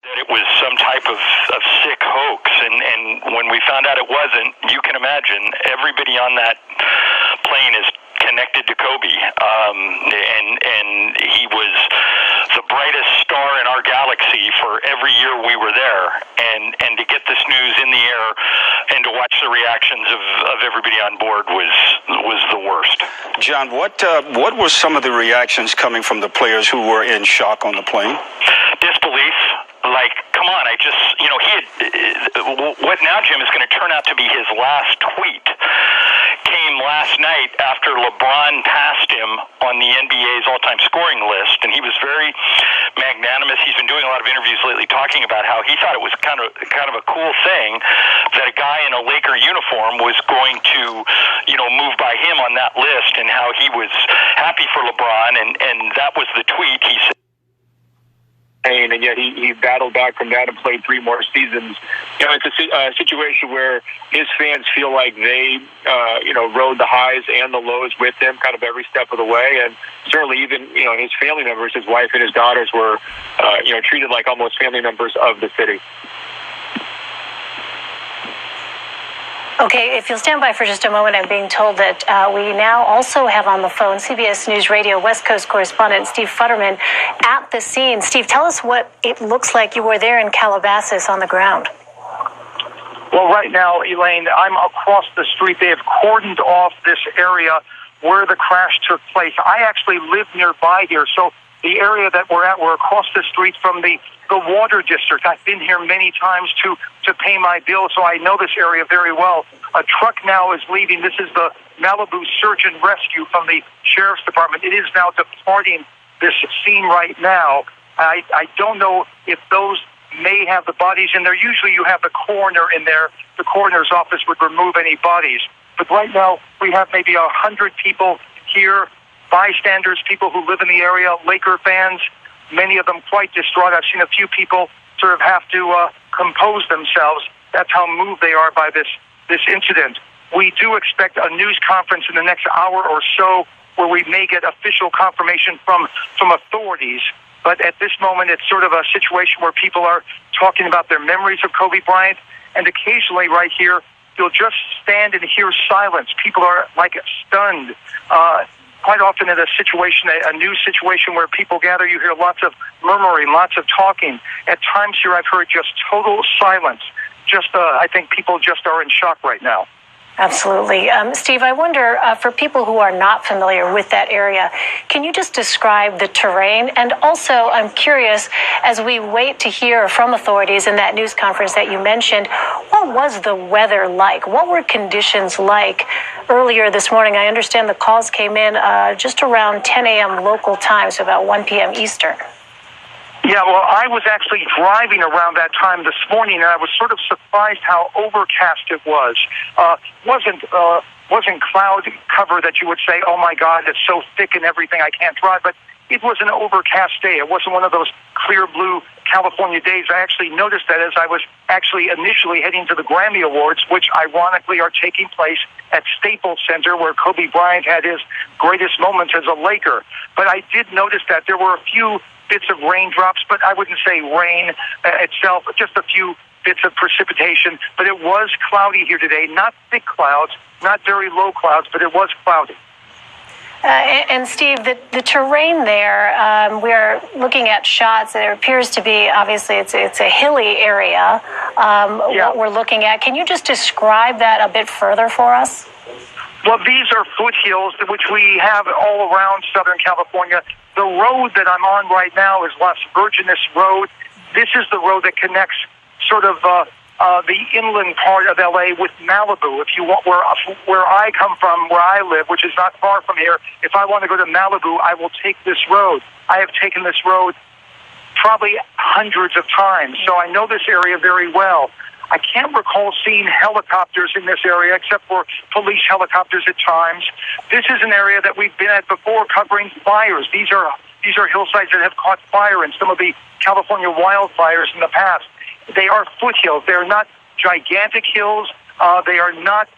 that it was some type of sick hoax, and when we found out it wasn't, you can imagine everybody on that plane is connected to Kobe, and he was the brightest star in our galaxy for every year we were there, and to get this news in the air and to watch the reactions of everybody on board was the worst. John, what were some of the reactions coming from the players who were in shock on the plane? Disbelief. Like, come on, what now, Jim, is going to turn out to be his last tweet came last night after LeBron passed him on the NBA's all-time scoring list, and he was very magnanimous. He's been doing a lot of interviews lately talking about how he thought it was kind of a cool thing that a guy in a Laker uniform was going to, move by him on that list, and how he was happy for LeBron, and that was the tweet. He said, and yet he battled back from that and played 3 more seasons. It's a situation where his fans feel like they, rode the highs and the lows with him kind of every step of the way. And certainly even, his family members, his wife and his daughters were, treated like almost family members of the city. Okay, if you'll stand by for just a moment, I'm being told that we now also have on the phone CBS News Radio West Coast correspondent Steve Futterman at the scene. Steve, tell us what it looks like. You were there in Calabasas on the ground. Well, right now, Elaine, I'm across the street. They have cordoned off this area where the crash took place. I actually live nearby here, so the area that we're across the street from the water district. I've been here many times to pay my bill, so I know this area very well. A truck now is leaving. This is the Malibu Search and Rescue from the Sheriff's Department. It is now departing this scene right now. I don't know if those may have the bodies in there. Usually you have the coroner in there. The coroner's office would remove any bodies. But right now we have maybe 100 people here, bystanders, people who live in the area, Laker fans, many of them quite distraught. I've seen a few people sort of have to compose themselves. That's how moved they are by this incident. We do expect a news conference in the next hour or so where we may get official confirmation from authorities. But at this moment, it's sort of a situation where people are talking about their memories of Kobe Bryant. And occasionally right here, you'll just stand and hear silence. People are like stunned. Quite often in a news situation where people gather, you hear lots of murmuring, lots of talking. At times here, I've heard just total silence. I think people just are in shock right now. Absolutely. Steve, I wonder, for people who are not familiar with that area, can you just describe the terrain? And also, I'm curious, as we wait to hear from authorities in that news conference that you mentioned, what was the weather like? What were conditions like earlier this morning? I understand the calls came in just around 10 a.m. local time, so about 1 p.m. Eastern. Yeah, well, I was actually driving around that time this morning, and I was sort of surprised how overcast it was. Wasn't cloud cover that you would say, oh my God, it's so thick and everything, I can't drive. But it was an overcast day. It wasn't one of those clear blue California days. I actually noticed that as I was actually initially heading to the Grammy Awards, which ironically are taking place at Staples Center, where Kobe Bryant had his greatest moments as a Laker. But I did notice that there were a few bits of raindrops, but I wouldn't say rain itself, just a few bits of precipitation. But it was cloudy here today, not thick clouds, not very low clouds, but it was cloudy. And Steve, the terrain there, we are looking at shots. There appears to be, obviously, it's a hilly area. What we're looking at. Can you just describe that a bit further for us? Well, these are foothills, which we have all around Southern California. The road that I'm on right now is Las Virgenes Road. This is the road that connects sort of the inland part of L.A. with Malibu. If you want, where I come from, where I live, which is not far from here, if I want to go to Malibu, I will take this road. I have taken this road probably hundreds of times, so I know this area very well. I can't recall seeing helicopters in this area, except for police helicopters at times. This is an area that we've been at before covering fires. These are hillsides that have caught fire in some of the California wildfires in the past. They are foothills. They are not gigantic hills. They are not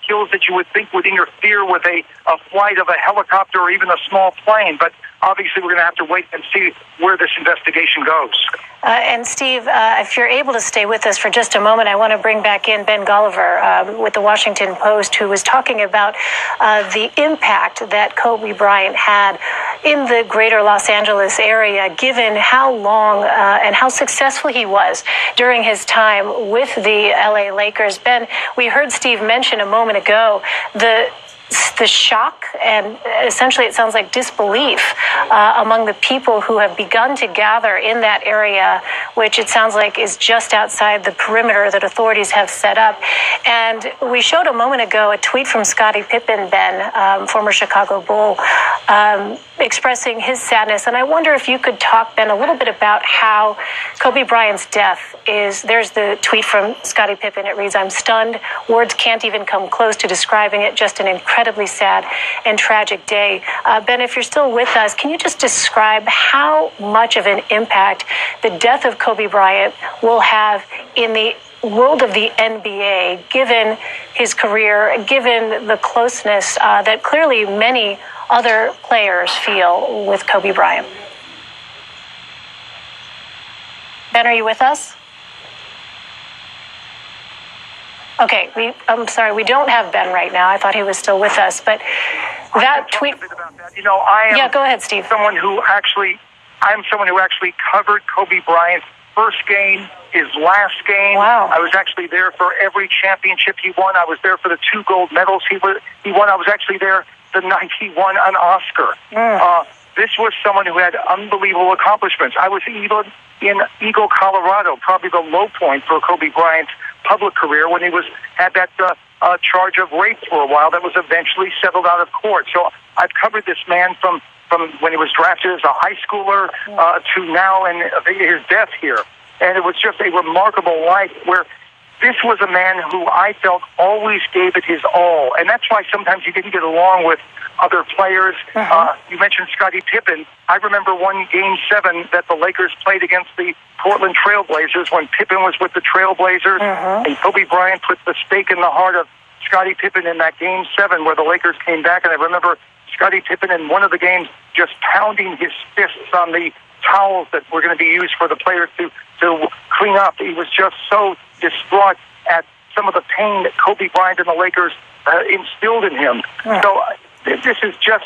hills that you would think would interfere with a flight of a helicopter or even a small plane. But obviously we're going to have to wait and see where this investigation goes. And Steve, if you're able to stay with us for just a moment, I want to bring back in Ben Golliver with the Washington Post, who was talking about the impact that Kobe Bryant had in the greater Los Angeles area, given how long and how successful he was during his time with the LA Lakers. Ben, we heard Steve mention a moment ago the shock and essentially it sounds like disbelief among the people who have begun to gather in that area, which it sounds like is just outside the perimeter that authorities have set up. And we showed a moment ago a tweet from Scottie Pippen, Ben, former Chicago Bull, expressing his sadness. And I wonder if you could talk, Ben, a little bit about how Kobe Bryant's death is. There's the tweet from Scottie Pippen. It reads, "I'm stunned. Words can't even come close to describing it. Just an incredibly sad and tragic day." Ben, if you're still with us, can you just describe how much of an impact the death of Kobe Bryant will have in the world of the NBA, given his career, given the closeness that clearly many other players feel with Kobe Bryant? Ben, are you with us? Okay, I'm sorry, we don't have Ben right now. I thought he was still with us, but that tweet. You know, go ahead, Steve. I'm someone who actually covered Kobe Bryant's first game, his last game. Wow. I was actually there for every championship he won. I was there for the 2 gold medals he won. I was actually there the night he won an Oscar. This was someone who had unbelievable accomplishments. I was even in Eagle, Colorado, probably the low point for Kobe Bryant's public career, when he had that charge of rape for a while that was eventually settled out of court. So I've covered this man from when he was drafted as a high schooler to now and his death here. And it was just a remarkable life where this was a man who I felt always gave it his all. And that's why sometimes you didn't get along with other players. You mentioned Scottie Pippen. I remember one Game 7 that the Lakers played against the Portland Trail Blazers when Pippen was with the Trail Blazers. And Kobe Bryant put the stake in the heart of Scottie Pippen in that Game 7 where the Lakers came back. And I remember Scottie Pippen in one of the games just pounding his fists on the towels that were going to be used for the players to clean up. He was just so distraught at some of the pain that Kobe Bryant and the Lakers instilled in him. So this is just,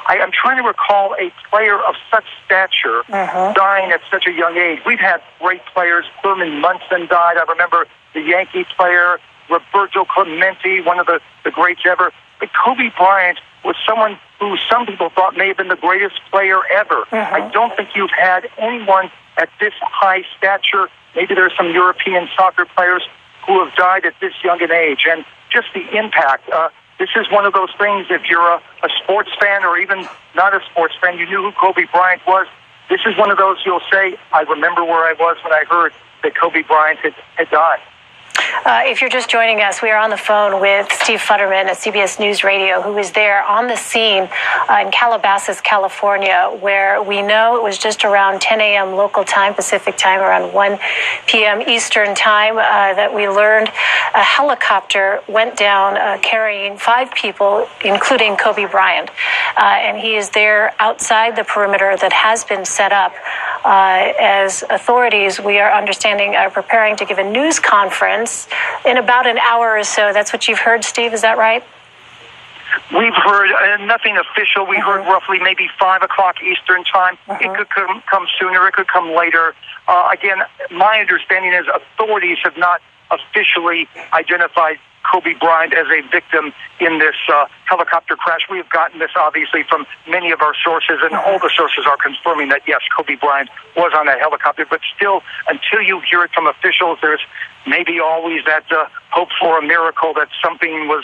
I'm trying to recall a player of such stature dying at such a young age. We've had great players. Thurman Munson died. I remember the Yankee player, Roberto Clemente, one of the greats ever. But Kobe Bryant was someone who some people thought may have been the greatest player ever. I don't think you've had anyone at this high stature. Maybe there's some European soccer players who have died at this young an age. And just the impact. This is one of those things, if you're a sports fan or even not a sports fan, you knew who Kobe Bryant was. This is one of those you'll say, I remember where I was when I heard that Kobe Bryant had died. If you're just joining us, we are on the phone with Steve Futterman at CBS News Radio, who is there on the scene in Calabasas, California, where we know it was just around 10 a.m. local time, Pacific time, around 1 p.m. Eastern time, that we learned a helicopter went down carrying 5 people, including Kobe Bryant. And he is there outside the perimeter that has been set up as authorities, we are understanding, are preparing to give a news conference in about an hour or so. That's what you've heard, Steve, is that right? We've heard nothing official. We heard roughly maybe 5 o'clock Eastern time. It could come sooner. It could come later. Again, my understanding is authorities have not officially identified Kobe Bryant as a victim in this helicopter crash. We have gotten this, obviously, from many of our sources, and all the sources are confirming that, yes, Kobe Bryant was on that helicopter. But still, until you hear it from officials, there's maybe always that hope for a miracle that something was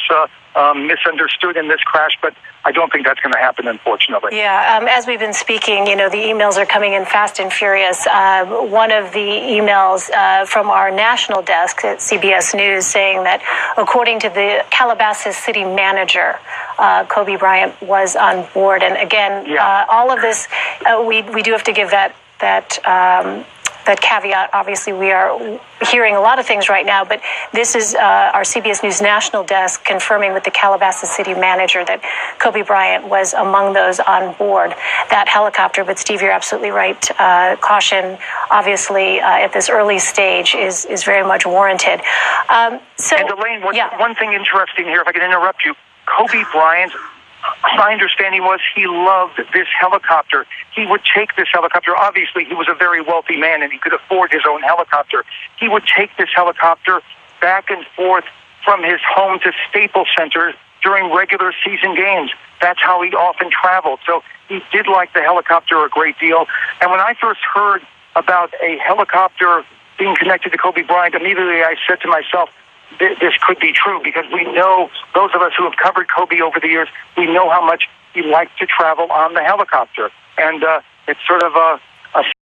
misunderstood in this crash, but I don't think that's going to happen, unfortunately. Yeah, as we've been speaking, the emails are coming in fast and furious. One of the emails from our national desk at CBS News saying that, according to the Calabasas city manager, Kobe Bryant was on board. And again, all of this, we do have to give that caveat. Obviously, we are hearing a lot of things right now, but this is our CBS News national desk confirming with the Calabasas city manager that Kobe Bryant was among those on board that helicopter. But Steve, you're absolutely right. Caution, obviously, at this early stage is very much warranted. And Elaine, one thing interesting here, if I can interrupt you, Kobe Bryant, my understanding was he loved this helicopter. He would take this helicopter. Obviously, he was a very wealthy man and he could afford his own helicopter. He would take this helicopter back and forth from his home to Staples Center during regular season games. That's how he often traveled. So he did like the helicopter a great deal. And when I first heard about a helicopter being connected to Kobe Bryant, immediately I said to myself, this could be true, because we know, those of us who have covered Kobe over the years, we know how much he liked to travel on the helicopter. And it's sort of a